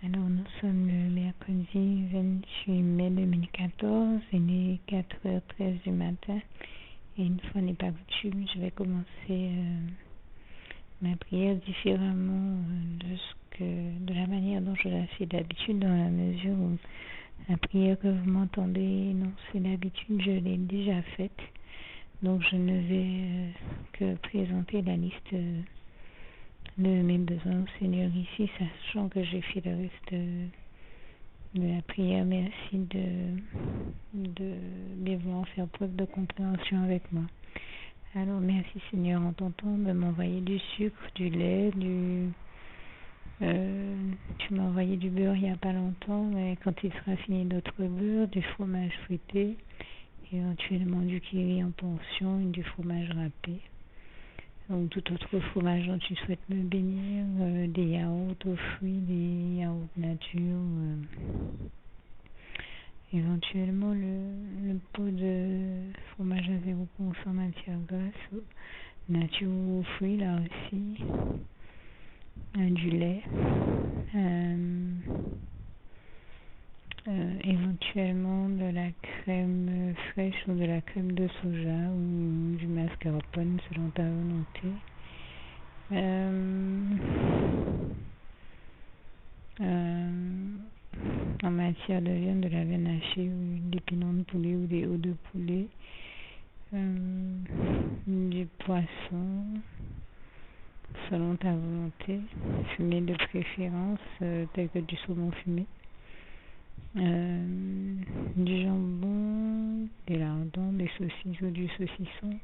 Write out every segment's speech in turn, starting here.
Alors, nous sommes le mercredi 28 mai 2014, il est 4h13 du matin, et une fois n'est pas coutume, je vais commencer ma prière différemment de la manière dont je la fais d'habitude, dans la mesure où la prière que vous m'entendez, non, c'est d'habitude, je l'ai déjà faite, donc je ne vais que présenter la liste de mes besoins au Seigneur ici, sachant que j'ai fait le reste de la prière. Merci de bien vouloir faire preuve de compréhension avec moi. Alors merci Seigneur en ton temps de m'envoyer du sucre, du lait, tu m'as envoyé du beurre il n'y a pas longtemps, mais quand il sera fini d'autres beurre, du fromage fruité, éventuellement du kiri en portion et du fromage râpé. Ou tout autre fromage dont tu souhaites me bénir, des yaourts aux fruits, des yaourts nature, éventuellement le pot de fromage à 0% matière grasse, nature aux fruits là aussi, du lait, éventuellement de la crème fraîche ou de la crème de soja ou du mascarpone selon ta volonté. En matière de viande, de la viande hachée ou des pinons de poulet ou des os de poulet, du poisson selon ta volonté, fumé de préférence tel que du saumon fumé, du jambon, des lardons, des saucisses ou du saucisson,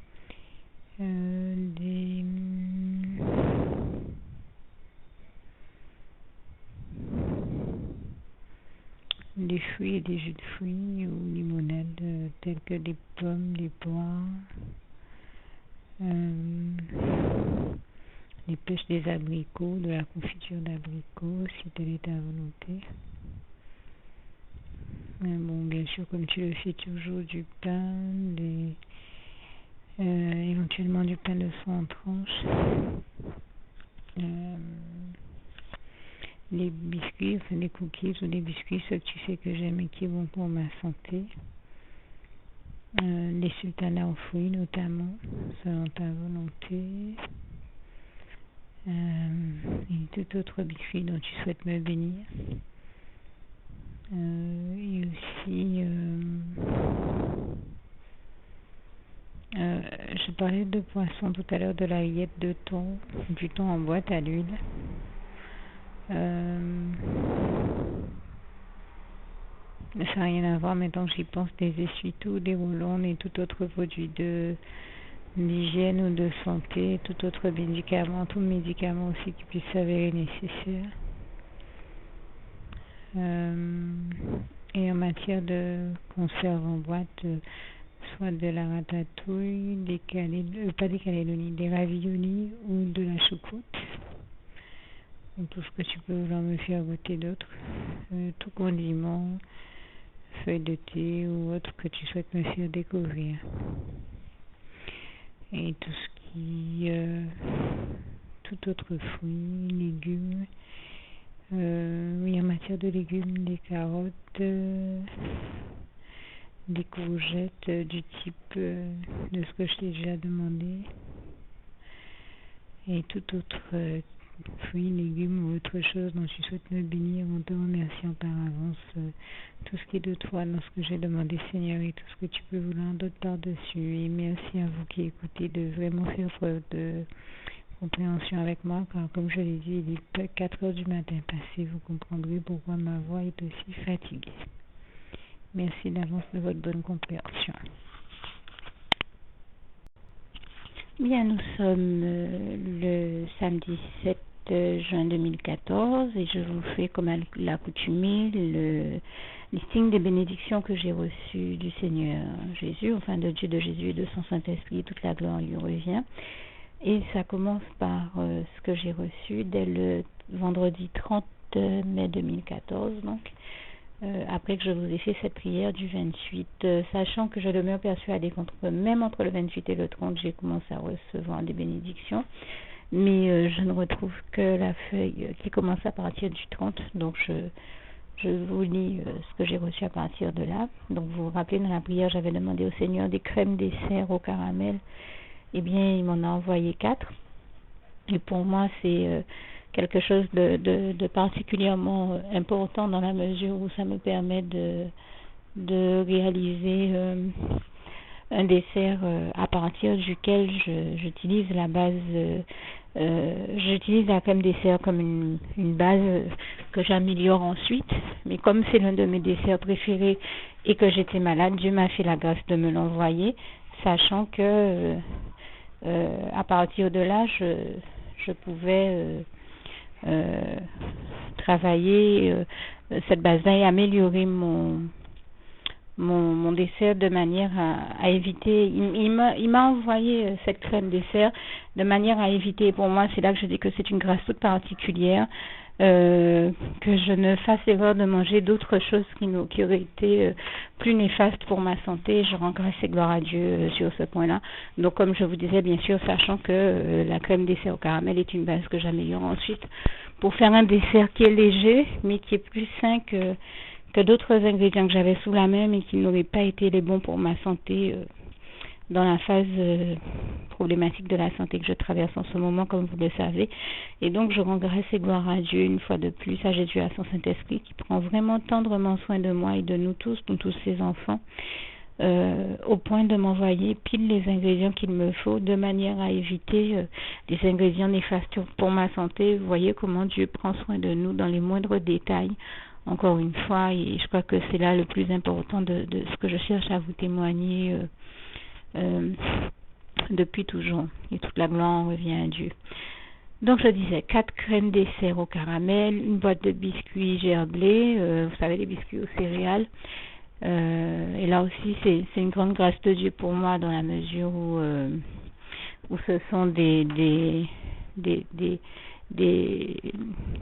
des fruits et des jus de fruits ou limonades tels que des pommes, des poires, des pêches, des abricots, de la confiture d'abricots si telle est ta volonté. Bon, bien sûr, comme tu le fais toujours, du pain, éventuellement du pain de soie en tranches, les biscuits, enfin des cookies ou des biscuits, ceux que tu sais que j'aime et qui vont pour ma santé, les sultanas aux fruits notamment, selon ta volonté, et tout autre biscuit dont tu souhaites me bénir. Et aussi, je parlais de poisson tout à l'heure, de la rillette de thon, du thon en boîte à l'huile. Ça n'a rien à voir, maintenant que j'y pense, des essuie-tout, des roulons et tout autre produit d'hygiène ou de santé, tout autre médicament, tout médicament aussi qui puisse s'avérer nécessaire. Et en matière de conserve en boîte, soit de la ratatouille, des raviolis ou de la choucroute. Donc, tout ce que tu peux vouloir me faire goûter d'autre, tout condiment, feuilles de thé ou autre que tu souhaites me faire découvrir. Et tout ce qui, tout autre fruit, légumes, oui, en matière de légumes, des carottes, des courgettes du type de ce que je t'ai déjà demandé, et tout autre fruits, légumes ou autre chose dont tu souhaites me bénir, en te remerciant par avance tout ce qui est de toi dans ce que j'ai demandé, Seigneur, et tout ce que tu peux vouloir d'autre par-dessus. Et merci à vous qui écoutez de vraiment faire preuve de compréhension avec moi, car comme je l'ai dit, il est 4h du matin passé, vous comprendrez pourquoi ma voix est aussi fatiguée. Merci d'avance de votre bonne compréhension. Bien, nous sommes le samedi 7 juin 2014 et je vous fais comme à l'accoutumée le listing des bénédictions que j'ai reçues du Seigneur Jésus, enfin de Dieu, de Jésus et de son Saint-Esprit, toute la gloire lui revient. Et ça commence par ce que j'ai reçu dès le vendredi 30 mai 2014, donc après que je vous ai fait cette prière du 28, sachant que je demeure persuadée même entre le 28 et le 30, j'ai commencé à recevoir des bénédictions. mais je ne retrouve que la feuille qui commence à partir du 30. Donc je vous lis ce que j'ai reçu à partir de là. Donc vous vous rappelez, dans la prière, j'avais demandé au Seigneur des crèmes dessert au caramel. Eh bien, il m'en a envoyé 4. Et pour moi, c'est quelque chose de particulièrement important, dans la mesure où ça me permet de réaliser un dessert à partir duquel j'utilise la base, j'utilise la crème dessert comme une base que j'améliore ensuite. Mais comme c'est l'un de mes desserts préférés et que j'étais malade, Dieu m'a fait la grâce de me l'envoyer, sachant que à partir de là, je pouvais travailler cette base-là et améliorer mon dessert de manière à éviter. Il m'a envoyé cette crème dessert de manière à éviter. Pour moi, c'est là que je dis que c'est une grâce toute particulière, que je ne fasse l'erreur de manger d'autres choses qui auraient été plus néfastes pour ma santé. Je rends grâce et gloire à Dieu sur ce point-là. Donc, comme je vous disais, bien sûr, sachant que la crème dessert au caramel est une base que j'améliore ensuite pour faire un dessert qui est léger, mais qui est plus sain que d'autres ingrédients que j'avais sous la main, mais qui n'auraient pas été les bons pour ma santé dans la phase problématique de la santé que je traverse en ce moment, comme vous le savez. Et donc, je rends grâce et gloire à Dieu une fois de plus, à Jésus, à son Saint-Esprit, qui prend vraiment tendrement soin de moi et de nous tous ses enfants, au point de m'envoyer pile les ingrédients qu'il me faut, de manière à éviter des ingrédients néfastes pour ma santé. Vous voyez comment Dieu prend soin de nous dans les moindres détails, encore une fois, et je crois que c'est là le plus important de ce que je cherche à vous témoigner depuis toujours. Et toute la gloire revient à Dieu. Donc je disais 4 crèmes dessert au caramel, une boîte de biscuits gerblés, vous savez, les biscuits aux céréales. Et là aussi c'est une grande grâce de Dieu pour moi, dans la mesure où ce sont des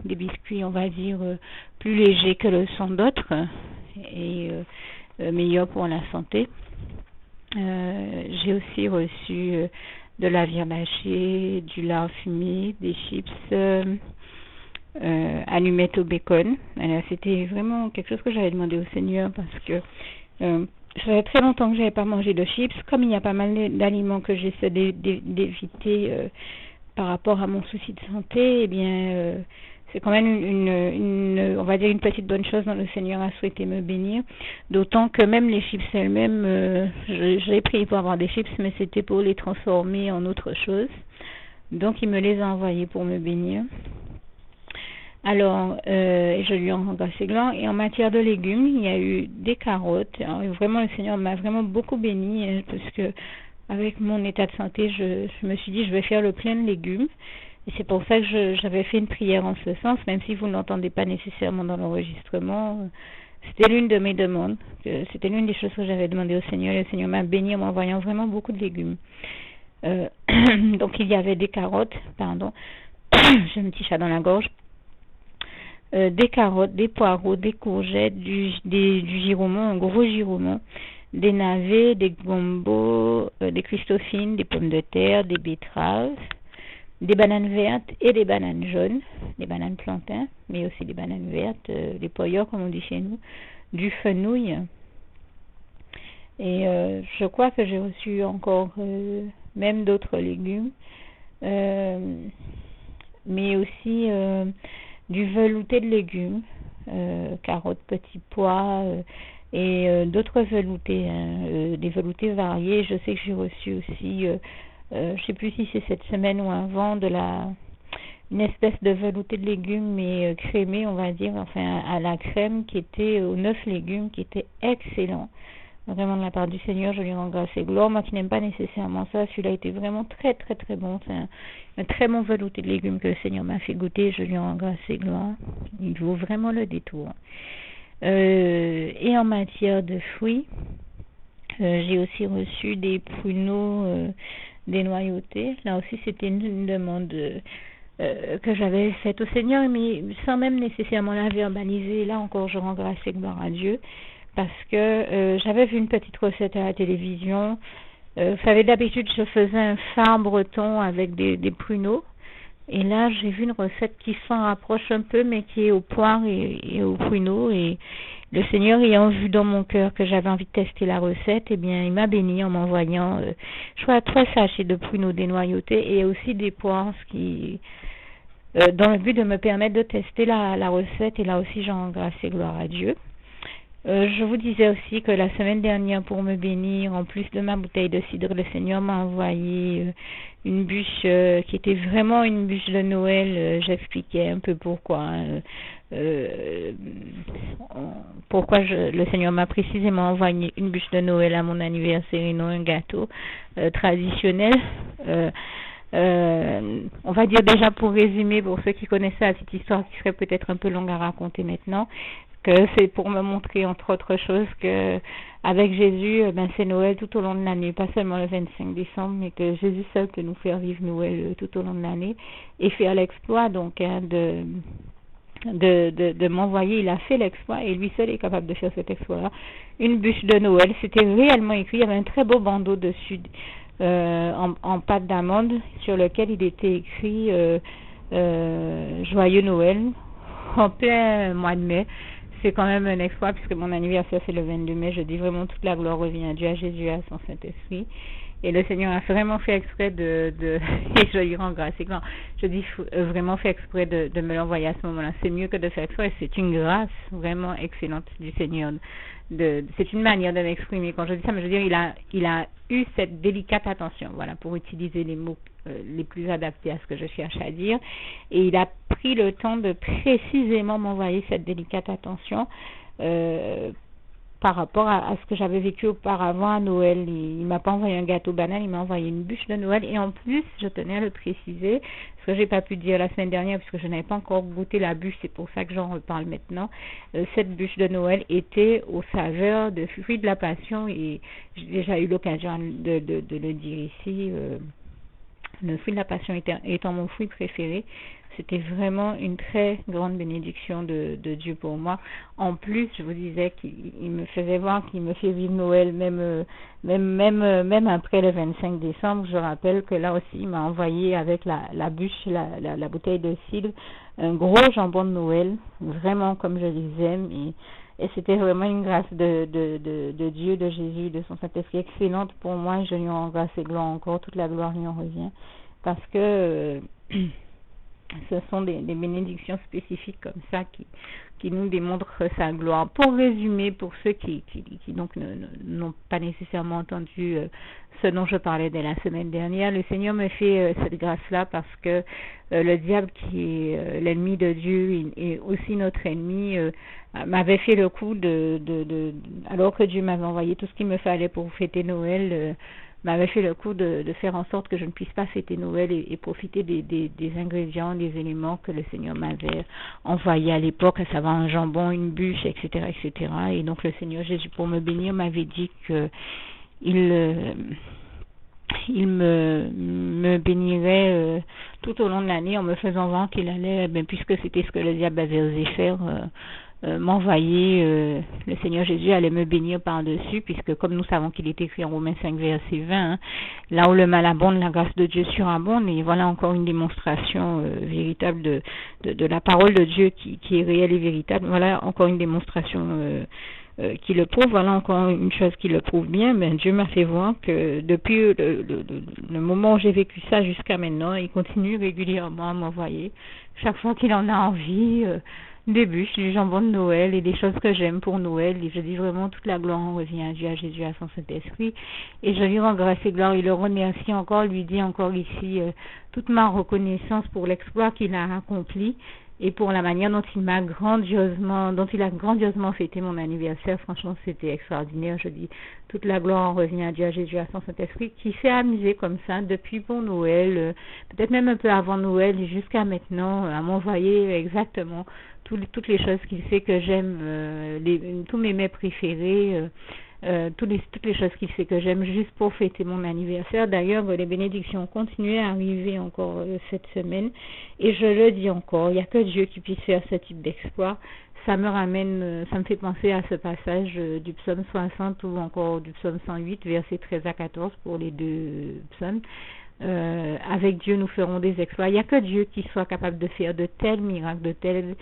biscuits, on va dire, plus légers que le sont d'autres et meilleurs pour la santé. J'ai aussi reçu de la viande hachée, du lard fumé, des chips allumettes au bacon. C'était vraiment quelque chose que j'avais demandé au Seigneur, parce que ça fait très longtemps que j'avais pas mangé de chips. Comme il y a pas mal d'aliments que j'essaie d'éviter par rapport à mon souci de santé, eh bien c'est quand même on va dire une petite bonne chose dont le Seigneur a souhaité me bénir. D'autant que même les chips elles-mêmes, j'ai pris pour avoir des chips, mais c'était pour les transformer en autre chose. Donc il me les a envoyés pour me bénir. Alors, je lui en rends grâce et gloire. Et en matière de légumes, il y a eu des carottes. Alors, vraiment, le Seigneur m'a vraiment beaucoup béni, parce que avec mon état de santé, je me suis dit, je vais faire le plein de légumes. Et c'est pour ça que j'avais fait une prière en ce sens, même si vous ne l'entendez pas nécessairement dans l'enregistrement. C'était l'une de mes demandes. C'était l'une des choses que j'avais demandé au Seigneur. Et le Seigneur m'a béni en m'envoyant vraiment beaucoup de légumes. Donc, il y avait des carottes, pardon. J'ai un petit chat dans la gorge. Des carottes, des poireaux, des courgettes, du giromon, un gros giromon, des navets, des gombos, des christophines, des pommes de terre, des betteraves, des bananes vertes et des bananes jaunes, des bananes plantains, mais aussi des bananes vertes, des poilleurs comme on dit chez nous, du fenouil. Et je crois que j'ai reçu encore même d'autres légumes, mais aussi du velouté de légumes, carottes, petits pois et d'autres veloutés, des veloutés variés. Je sais que j'ai reçu aussi, je ne sais plus si c'est cette semaine ou avant, une espèce de velouté de légumes, mais crémé, on va dire, enfin à la crème, qui était aux 9 légumes, qui était excellent. Vraiment de la part du Seigneur, je lui rends grâce et gloire. Moi qui n'aime pas nécessairement ça, celui-là était vraiment très très très bon. C'est un très bon velouté de légumes que le Seigneur m'a fait goûter. Je lui rends grâce et gloire. Il vaut vraiment le détour. Et en matière de fruits, j'ai aussi reçu des pruneaux dénoyautés. Là aussi, c'était une demande que j'avais faite au Seigneur, mais sans même nécessairement la verbaliser. Là encore, je rends grâce et gloire à Dieu. Parce que j'avais vu une petite recette à la télévision. Vous savez, d'habitude, je faisais un phare breton avec des pruneaux. Et là, j'ai vu une recette qui s'en rapproche un peu, mais qui est aux poires et aux pruneaux. Et le Seigneur ayant vu dans mon cœur que j'avais envie de tester la recette, eh bien, il m'a béni en m'envoyant, je crois, 3 sachets de pruneaux dénoyautés et aussi des poires, dans le but de me permettre de tester la recette. Et là aussi, j'en rends grâce et gloire à Dieu. Je vous disais aussi que la semaine dernière, pour me bénir, en plus de ma bouteille de cidre, le Seigneur m'a envoyé une bûche qui était vraiment une bûche de Noël. J'expliquais un peu pourquoi. Pourquoi le Seigneur m'a précisément envoyé une bûche de Noël à mon anniversaire et non un gâteau traditionnel. On va dire déjà, pour résumer, pour ceux qui connaissent la petite histoire qui serait peut-être un peu longue à raconter maintenant, que c'est pour me montrer entre autres choses que avec Jésus, c'est Noël tout au long de l'année, pas seulement le 25 décembre, mais que Jésus seul peut nous faire vivre Noël tout au long de l'année et faire l'exploit donc de m'envoyer. Il a fait l'exploit et lui seul est capable de faire cet exploit-là. Une bûche de Noël, c'était réellement écrit, il y avait un très beau bandeau dessus en pâte d'amande sur lequel il était écrit Joyeux Noël en plein mois de mai. C'est quand même un exploit puisque mon anniversaire c'est le 22 mai. Je dis vraiment toute la gloire revient à Dieu, à Jésus, à son Saint-Esprit. Et le Seigneur a vraiment fait exprès et je lui rends grâce. Non, je dis vraiment fait exprès de me l'envoyer à ce moment-là. C'est mieux que de faire exprès. C'est une grâce vraiment excellente du Seigneur. C'est une manière de m'exprimer. Quand je dis ça, mais je veux dire, il a eu cette délicate attention, voilà, pour utiliser les mots les plus adaptés à ce que je cherche à dire. Et il a pris le temps de précisément m'envoyer cette délicate attention par rapport à ce que j'avais vécu auparavant à Noël. Il m'a pas envoyé un gâteau banal, il m'a envoyé une bûche de Noël. Et en plus, je tenais à le préciser, ce que j'ai pas pu dire la semaine dernière puisque je n'avais pas encore goûté la bûche, c'est pour ça que j'en reparle maintenant. Cette bûche de Noël était aux saveurs de fruits de la passion et j'ai déjà eu l'occasion de le dire ici. Le fruit de la passion étant mon fruit préféré, c'était vraiment une très grande bénédiction de Dieu pour moi. En plus, je vous disais qu'il me faisait voir qu'il me fait vivre Noël même après le 25 décembre. Je rappelle que là aussi, il m'a envoyé avec la bûche, la bouteille de cidre, un gros jambon de Noël, vraiment comme je les aime. Et c'était vraiment une grâce de Dieu, de Jésus, de son Saint-Esprit excellente pour moi. Je lui rends grâce et gloire encore, toute la gloire lui en revient. Parce que ce sont des bénédictions spécifiques comme ça qui nous démontrent sa gloire. Pour résumer, pour ceux qui donc n'ont pas nécessairement entendu ce dont je parlais dès la semaine dernière, le Seigneur me fait cette grâce-là parce que le diable, qui est l'ennemi de Dieu et aussi notre ennemi, m'avait fait le coup alors que Dieu m'avait envoyé tout ce qu'il me fallait pour fêter Noël, m'avait fait le coup de faire en sorte que je ne puisse pas fêter Noël et profiter des ingrédients, des éléments que le Seigneur m'avait envoyés à l'époque, à savoir un jambon, une bûche, etc., etc. Et donc le Seigneur Jésus, pour me bénir, m'avait dit que il me bénirait tout au long de l'année en me faisant voir qu'il allait, puisque c'était ce que le diable avait osé faire, m'envoyer, le Seigneur Jésus allait me bénir par-dessus, puisque comme nous savons qu'il est écrit en Romains 5 verset 20, là où le mal abonde, la grâce de Dieu surabonde. Et voilà encore une démonstration véritable de la parole de Dieu qui est réelle et véritable. Voilà encore une démonstration qui le prouve. Voilà encore une chose qui le prouve bien. Dieu m'a fait voir que depuis le moment où j'ai vécu ça jusqu'à maintenant, il continue régulièrement à m'envoyer chaque fois qu'il en a envie des bûches, du jambon de Noël et des choses que j'aime pour Noël. Et je dis vraiment toute la gloire revient à Dieu, à Jésus, à son Saint-Esprit. Et je lui rends grâce et gloire. Il le remercie encore, lui dit encore ici toute ma reconnaissance pour l'exploit qu'il a accompli et pour la manière dont il a grandiosement fêté mon anniversaire. Franchement, c'était extraordinaire. Je dis toute la gloire revient à Dieu, à Jésus, à son Saint-Esprit, qui s'est amusé comme ça depuis pour Noël, peut-être même un peu avant Noël jusqu'à maintenant, à m'envoyer exactement toutes les choses qu'il sait que j'aime, tous mes mets préférés, toutes les choses qu'il sait que j'aime juste pour fêter mon anniversaire. D'ailleurs, les bénédictions ont continué à arriver encore cette semaine, et je le dis encore, il n'y a que Dieu qui puisse faire ce type d'exploit. Ça me fait penser à ce passage du psaume 60 ou encore du psaume 108, versets 13 à 14 pour les deux psaumes, avec Dieu, nous ferons des exploits. Il n'y a que Dieu qui soit capable de faire de tels miracles, de tels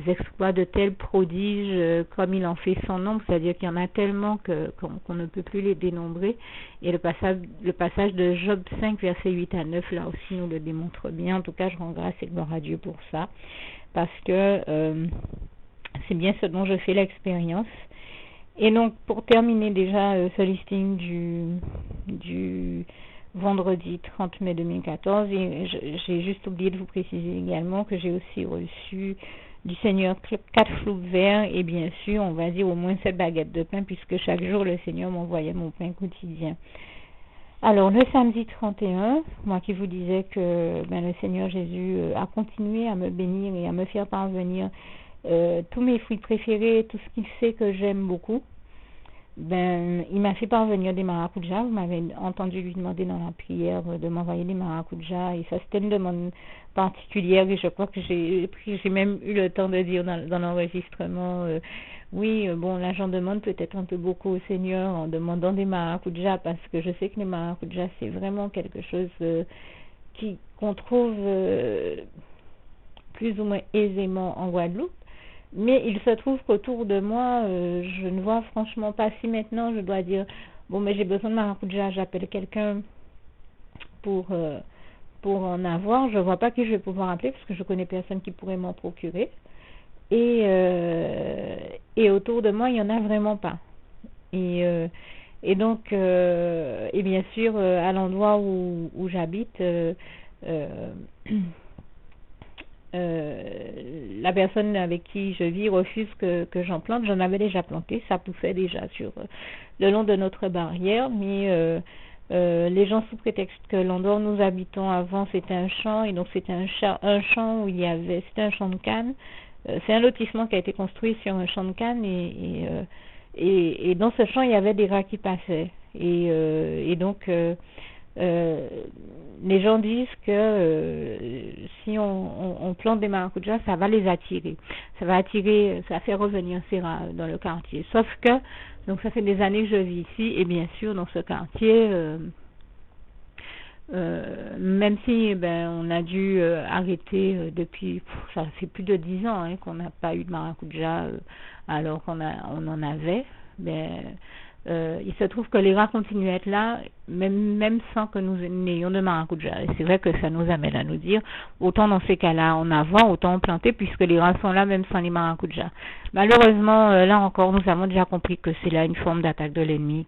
exploits, de tels prodiges, comme il en fait sans nombre. C'est-à-dire qu'il y en a tellement qu'on ne peut plus les dénombrer. Et le passage de Job 5, versets 8 à 9, là aussi nous le démontre bien. En tout cas, je rends grâce et gloire à Dieu pour ça. Parce que c'est bien ce dont je fais l'expérience. Et donc, pour terminer déjà ce listing du vendredi 30 mai 2014, et j'ai juste oublié de vous préciser également que j'ai aussi reçu du Seigneur 4 flous verts et bien sûr, on va dire au moins 7 baguettes de pain puisque chaque jour le Seigneur m'envoyait mon pain quotidien. Alors, le samedi 31, moi qui vous disais que le Seigneur Jésus a continué à me bénir et à me faire parvenir tous mes fruits préférés, tout ce qu'il sait que j'aime beaucoup. Il m'a fait parvenir des maracujas. Vous m'avez entendu lui demander dans la prière de m'envoyer des maracujas et ça c'était une demande particulière et je crois que j'ai même eu le temps de dire dans l'enregistrement bon là j'en demande peut-être un peu beaucoup au Seigneur en demandant des maracujas parce que je sais que les maracujas c'est vraiment quelque chose qu'on trouve plus ou moins aisément en Guadeloupe. Mais il se trouve qu'autour de moi, je ne vois franchement pas si maintenant je dois dire mais j'ai besoin de maracuja, j'appelle quelqu'un pour en avoir. Je ne vois pas qui je vais pouvoir appeler parce que je connais personne qui pourrait m'en procurer. Et autour de moi, il n'y en a vraiment pas. Et donc, et bien sûr, à l'endroit où j'habite, la personne avec qui je vis refuse que j'en plante. J'en avais déjà planté, ça poussait déjà le long de notre barrière, mais les gens sous prétexte que l'endroit où nous habitons avant c'était un champ, et donc c'était un champ où c'était un champ de canne. C'est un lotissement qui a été construit sur un champ de canne et dans ce champ il y avait des rats qui passaient et donc les gens disent que si on plante des maracujas, ça va les attirer. Ça va faire revenir ces rats dans le quartier. Sauf que, donc ça fait des années que je vis ici, et bien sûr, dans ce quartier, même si on a dû arrêter depuis, ça fait plus de 10 ans qu'on n'a pas eu de maracuja alors qu'on en avait, il se trouve que les rats continuent à être là, même sans que nous n'ayons de maracuja. Et c'est vrai que ça nous amène à nous dire, autant dans ces cas-là en avoir, autant en planter, puisque les rats sont là même sans les maracuja. Malheureusement, là encore, nous avons déjà compris que c'est là une forme d'attaque de l'ennemi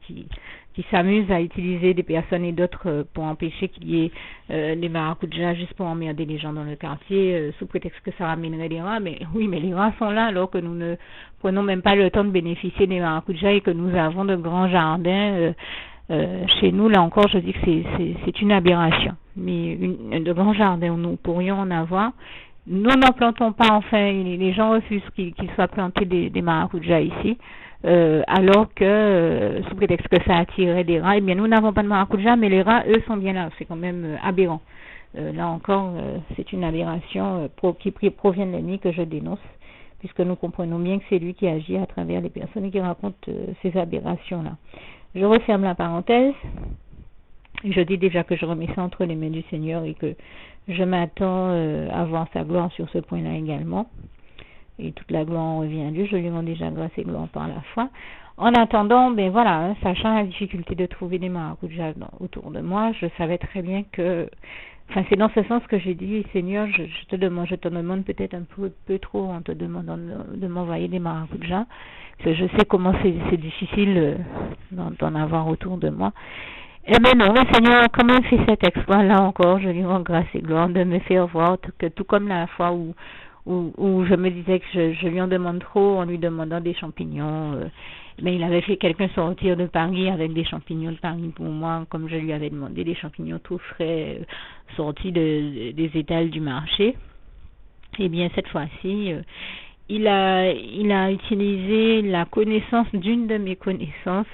qui s'amuse à utiliser des personnes et d'autres pour empêcher qu'il y ait les maracujas juste pour emmerder les gens dans le quartier sous prétexte que ça ramènerait les rats. Mais oui, mais les rats sont là alors que nous ne prenons même pas le temps de bénéficier des maracujas et que nous avons de grands jardins chez nous. Là encore, je dis que c'est une aberration. Mais de grands jardins où nous pourrions en avoir, nous n'en plantons pas. Enfin, les gens refusent qu'il soit planté des maracujas ici. Alors que sous prétexte que ça attirerait des rats, nous n'avons pas de maracuja, mais les rats, eux, sont bien là. C'est quand même aberrant. Là encore, c'est une aberration qui provient de l'ennemi que je dénonce, puisque nous comprenons bien que c'est lui qui agit à travers les personnes qui racontent ces aberrations-là. Je referme la parenthèse. Je dis déjà que je remets ça entre les mains du Seigneur et que je m'attends à voir sa gloire sur ce point-là également. Et toute la gloire en revient à Dieu. Je lui rends déjà grâce et gloire par la foi. En attendant, sachant la difficulté de trouver des maracujas autour de moi, je savais très bien que, c'est dans ce sens que j'ai dit, Seigneur, je te demande peut-être un peu trop en te demandant de m'envoyer des maracujas, parce que je sais comment c'est difficile d'en avoir autour de moi. Eh bien non, le Seigneur a quand même fait cet exploit là encore. Je lui rends grâce et gloire de me faire voir que tout comme la fois où je me disais que je lui en demande trop en lui demandant des champignons. Mais il avait fait quelqu'un sortir de Paris avec des champignons de Paris pour moi, comme je lui avais demandé, des champignons tout frais sortis des étals du marché. Et bien cette fois-ci, il a utilisé la connaissance d'une de mes connaissances,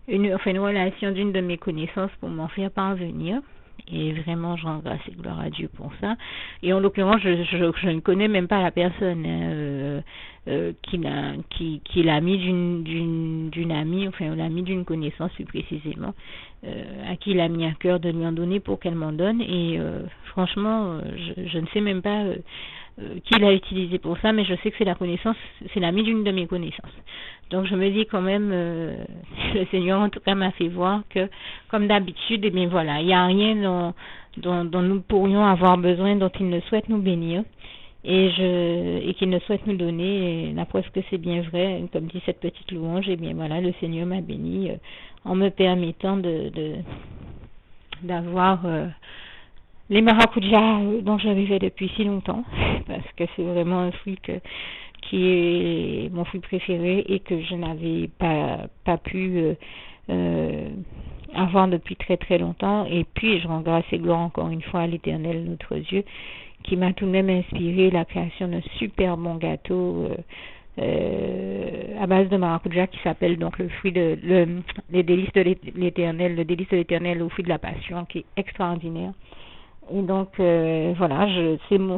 une relation d'une de mes connaissances pour m'en faire parvenir. Et vraiment, je rends grâce et gloire à Dieu pour ça. Et en l'occurrence, je ne connais même pas la personne qui l'a mis d'une amie, enfin l'ami d'une connaissance plus précisément, à qui il a mis à cœur de lui en donner pour qu'elle m'en donne. Et franchement, je ne sais même pas qui l'a utilisé pour ça, mais je sais que c'est l'ami d'une de mes connaissances. Donc je me dis quand même, le Seigneur en tout cas m'a fait voir que, comme d'habitude, eh bien voilà, il n'y a rien dont nous pourrions avoir besoin, dont il ne souhaite nous bénir et qu'il ne souhaite nous donner. Et la preuve que c'est bien vrai, comme dit cette petite louange, et bien voilà, le Seigneur m'a béni en me permettant d'avoir les maracujas dont je rêvais depuis si longtemps, parce que c'est vraiment un fruit qui est mon fruit préféré et que je n'avais pas pu avoir depuis très très longtemps. Et puis je rends grâce et gloire encore une fois à l'Éternel notre Dieu, qui m'a tout de même inspiré la création d'un super bon gâteau à base de maracuja qui s'appelle donc les délices de l'Éternel, le délice de l'Éternel au fruit de la passion, qui est extraordinaire. Et donc voilà,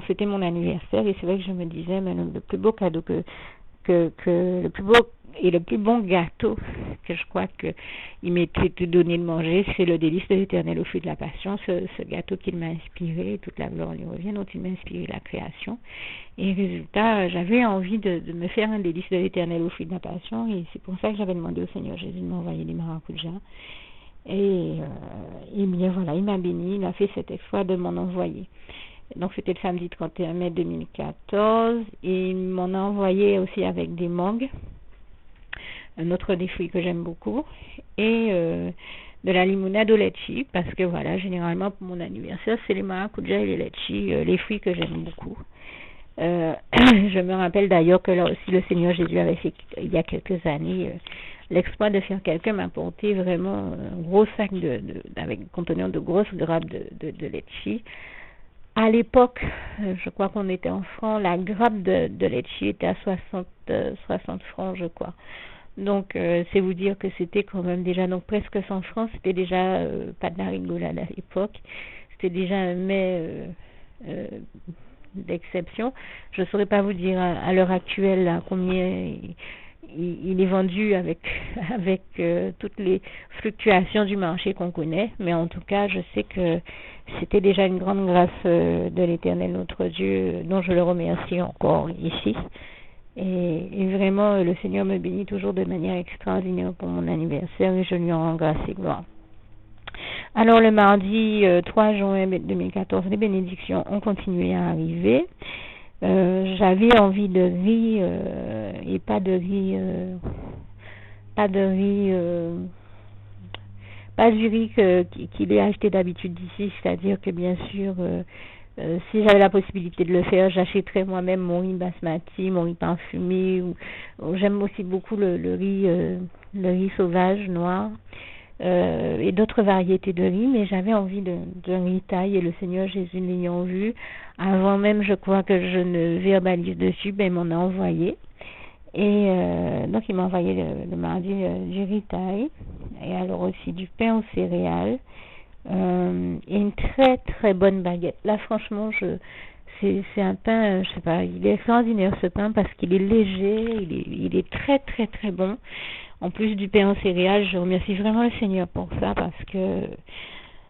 c'était mon anniversaire et c'est vrai que je me disais, mais le plus beau cadeau que le plus beau et le plus bon gâteau que je crois que il m'était donné de manger, c'est le délice de l'Éternel au fruit de la passion, ce gâteau qu'il m'a inspiré, toute la gloire lui revient, dont il m'a inspiré la création. Et résultat, j'avais envie de me faire un délice de l'Éternel au fruit de la passion et c'est pour ça que j'avais demandé au Seigneur Jésus de m'envoyer des maracujas. Et bien voilà, il m'a béni, il a fait cet exploit de m'en envoyer. Donc c'était le samedi 31 mai 2014 et il m'en a envoyé aussi avec des mangues, un autre des fruits que j'aime beaucoup, et de la limonade au litchi, parce que voilà, généralement pour mon anniversaire, c'est les maracujas et les litchis, les fruits que j'aime beaucoup. Je me rappelle d'ailleurs que là aussi le Seigneur Jésus avait fait il y a quelques années l'exploit de faire quelqu'un m'apporter vraiment un gros sac contenant de grosses grappes de litchi. À l'époque, je crois qu'on était en francs, la grappe de litchi était à 60 francs, je crois. Donc, c'est vous dire que c'était quand même déjà, donc presque 100 francs, c'était déjà pas de la rigolade à l'époque. C'était déjà un mets d'exception. Je ne saurais pas vous dire à l'heure actuelle là, combien il est vendu avec toutes les fluctuations du marché qu'on connaît, mais en tout cas, je sais que c'était déjà une grande grâce de l'Éternel notre Dieu, dont je le remercie encore ici. Et vraiment, le Seigneur me bénit toujours de manière extraordinaire pour mon anniversaire et je lui en rends grâce et gloire. Alors, le mardi 3 juin 2014, les bénédictions ont continué à arriver. J'avais envie de riz et pas du riz qu'il est acheté d'habitude d'ici, c'est-à-dire que bien sûr si j'avais la possibilité de le faire, j'achèterais moi-même mon riz basmati, mon riz parfumé, ou j'aime aussi beaucoup le riz sauvage noir et d'autres variétés de riz, mais j'avais envie d'un riz thaï et le Seigneur Jésus l'ayant vu, avant même je crois que je ne verbalise dessus, ben il m'en a envoyé. Et donc il m'a envoyé le mardi du riz thaï et alors aussi du pain aux céréales et une très très bonne baguette. Là franchement c'est un pain, je sais pas, il est extraordinaire ce pain parce qu'il est léger, il est très très très bon. En plus du pain aux céréales, je remercie vraiment le Seigneur pour ça parce que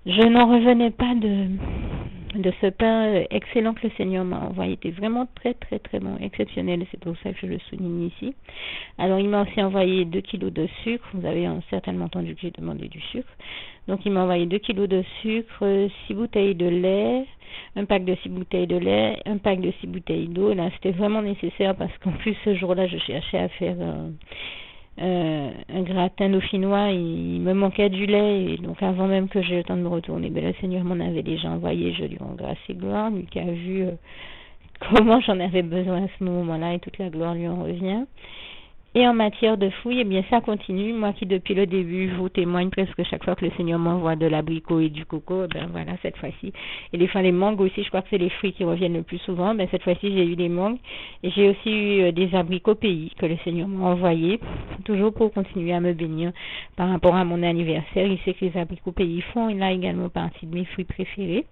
je n'en revenais pas de ce pain excellent que le Seigneur m'a envoyé. Il était vraiment très très très bon, exceptionnel, c'est pour ça que je le souligne ici. Alors il m'a aussi envoyé 2 kilos de sucre, vous avez certainement entendu que j'ai demandé du sucre. Donc il m'a envoyé 2 kilos de sucre, 6 bouteilles de lait, un pack de 6 bouteilles de lait, un pack de 6 bouteilles d'eau. Là c'était vraiment nécessaire parce qu'en plus ce jour-là je cherchais à faire un gratin dauphinois, il me manquait du lait et donc avant même que j'ai eu le temps de me retourner, le Seigneur m'en avait déjà envoyé, je lui rends grâce et gloire, lui qui a vu comment j'en avais besoin à ce moment-là et toute la gloire lui en revient. Et en matière de fruits, eh bien ça continue. Moi qui depuis le début, je vous témoigne presque chaque fois que le Seigneur m'envoie de l'abricot et du coco, ben voilà, cette fois-ci. Et des fois les mangues aussi, je crois que c'est les fruits qui reviennent le plus souvent. Ben cette fois-ci, j'ai eu des mangues et j'ai aussi eu des abricots pays que le Seigneur m'a envoyés, toujours pour continuer à me bénir par rapport à mon anniversaire. Il sait que les abricots pays font là également partie de mes fruits préférés.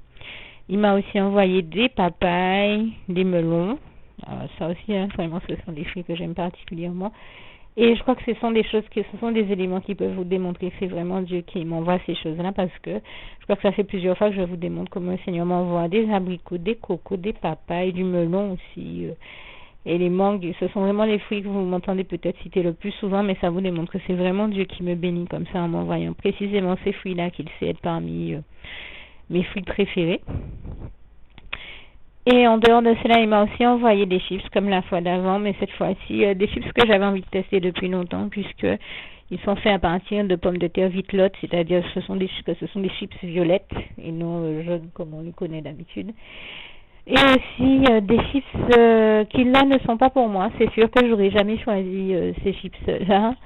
Il m'a aussi envoyé des papayes, des melons. Ça aussi, hein, vraiment, ce sont des fruits que j'aime particulièrement. Et je crois que ce sont des éléments qui peuvent vous démontrer que c'est vraiment Dieu qui m'envoie ces choses-là, parce que je crois que ça fait plusieurs fois que je vous démontre comment le Seigneur m'envoie des abricots, des cocos, des papayes, du melon aussi. Et les mangues, ce sont vraiment les fruits que vous m'entendez peut-être citer le plus souvent, mais ça vous démontre que c'est vraiment Dieu qui me bénit comme ça en m'envoyant précisément ces fruits-là qu'il sait être parmi mes fruits préférés. Et en dehors de cela, il m'a aussi envoyé des chips comme la fois d'avant, mais cette fois-ci, des chips que j'avais envie de tester depuis longtemps, puisque ils sont faits à partir de pommes de terre vitelottes, c'est-à-dire que ce sont des chips violettes et non jaunes comme on les connaît d'habitude. Et aussi des chips qui là ne sont pas pour moi. C'est sûr que j'aurais jamais choisi ces chips-là.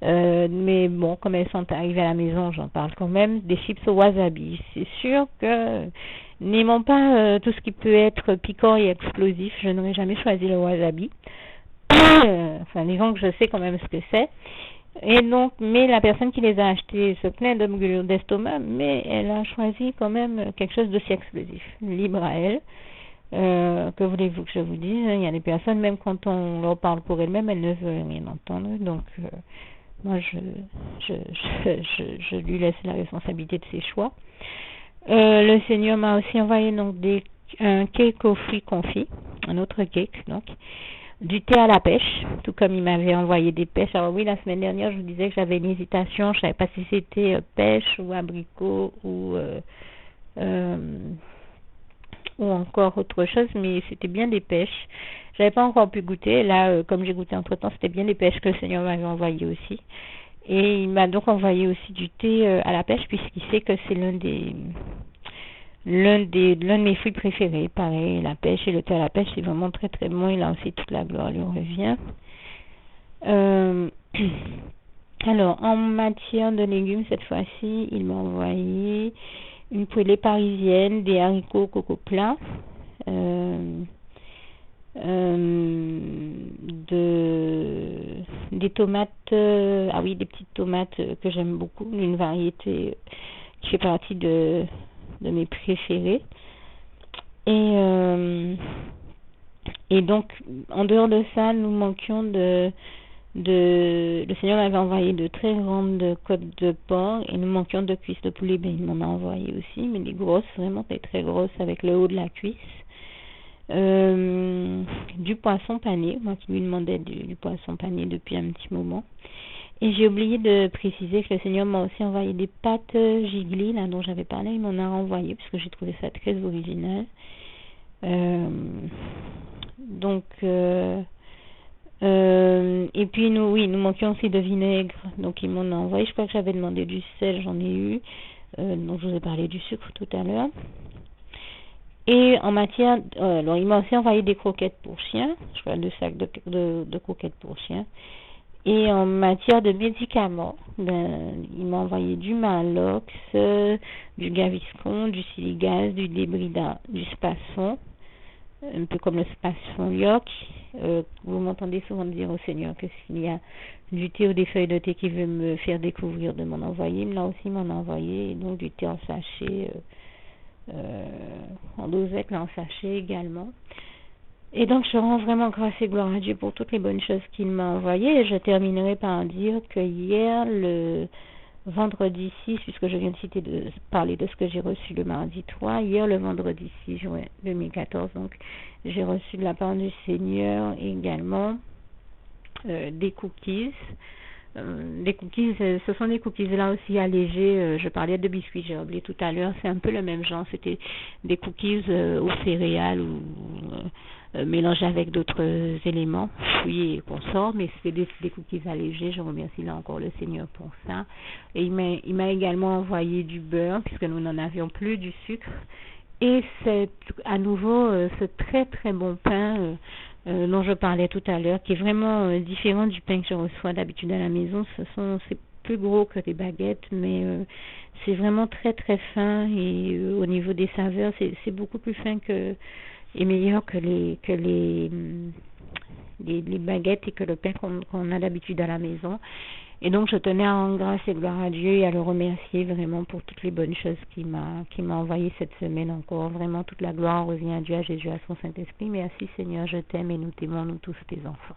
Mais bon, comme elles sont arrivées à la maison, j'en parle quand même. Des chips au wasabi. C'est sûr que n'aimant pas tout ce qui peut être piquant et explosif, je n'aurais jamais choisi le wasabi. Enfin, disons que je sais quand même ce que c'est. Et donc, mais la personne qui les a achetés se plaint de brûlure d'estomac, mais elle a choisi quand même quelque chose d'aussi explosif. Libre à elle. Que voulez-vous que je vous dise? Il y a des personnes, même quand on leur parle pour elles-mêmes, elles ne veulent rien entendre. Donc, moi, je lui laisse la responsabilité de ses choix. Le Seigneur m'a aussi envoyé donc un cake aux fruits confits, un autre cake, donc, du thé à la pêche, tout comme il m'avait envoyé des pêches. Alors oui, la semaine dernière, je vous disais que j'avais une hésitation, je ne savais pas si c'était pêche ou abricot ou encore autre chose, mais c'était bien des pêches. J'avais pas encore pu goûter. Là, comme j'ai goûté entre temps, c'était bien des pêches que le Seigneur m'avait envoyé aussi. Et il m'a donc envoyé aussi du thé à la pêche, puisqu'il sait que c'est l'un de mes fruits préférés. Pareil, la pêche et le thé à la pêche, c'est vraiment très très bon. Et là aussi, toute la gloire lui revient. Alors, en matière de légumes, cette fois-ci, il m'a envoyé une poêlée parisienne, des haricots coco plats, des tomates, des petites tomates que j'aime beaucoup, d'une variété qui fait partie de mes préférés. Et donc, en dehors de ça, nous manquions le Seigneur m'avait envoyé de très grandes côtes de porc et nous manquions de cuisses de poulet. Ben, il m'en a envoyé aussi, mais des grosses, vraiment des très grosses avec le haut de la cuisse. Du poisson pané, moi qui lui demandais du poisson pané depuis un petit moment. Et j'ai oublié de préciser que le Seigneur m'a aussi envoyé des pâtes giggly, là dont j'avais parlé, il m'en a renvoyé parce que j'ai trouvé ça très original. Et puis nous manquions aussi de vinaigre, donc ils m'en ont envoyé. Je crois que j'avais demandé du sel, j'en ai eu. Donc je vous ai parlé du sucre tout à l'heure. Et en matière, alors il m'a aussi envoyé des croquettes pour chiens, je crois 2 sacs de croquettes pour chiens. Et en matière de médicaments, il m'a envoyé du Malox, du Gaviscon, du Siligase, du Débrida, du Spasson, un peu comme le Spasson York. Vous m'entendez souvent dire au Seigneur que s'il y a du thé ou des feuilles de thé qui veut me faire découvrir de m'en envoyer, là aussi m'en a envoyé, et donc du thé en sachet, en dosette, là en sachet également. Et donc je rends vraiment grâce et gloire à Dieu pour toutes les bonnes choses qu'il m'a envoyées. Et je terminerai par dire que hier, le vendredi 6, puisque je viens de parler de ce que j'ai reçu le mardi 3, hier le vendredi 6 juin 2014, donc j'ai reçu de la part du Seigneur également des cookies. Ce sont des cookies là aussi allégés. Je parlais de biscuits, j'ai oublié tout à l'heure. C'est un peu le même genre. C'était des cookies aux céréales ou mélangés avec d'autres éléments, fruits et consorts. Mais c'était des cookies allégés. Je remercie là encore le Seigneur pour ça. Et il m'a également envoyé du beurre, puisque nous n'en avions plus, du sucre Et c'est à nouveau ce très très bon pain dont je parlais tout à l'heure, qui est vraiment différent du pain que je reçois d'habitude à la maison. C'est plus gros que des baguettes, mais c'est vraiment très très fin et au niveau des saveurs, c'est beaucoup plus fin et meilleur que les baguettes et que le pain qu'on a d'habitude à la maison. Et donc je tenais à rendre grâce et gloire à Dieu et à le remercier vraiment pour toutes les bonnes choses qu'il m'a envoyées cette semaine encore. Vraiment toute la gloire revient à Dieu, à Jésus, à son Saint-Esprit. Merci Seigneur, je t'aime et nous t'aimons, nous tous tes enfants.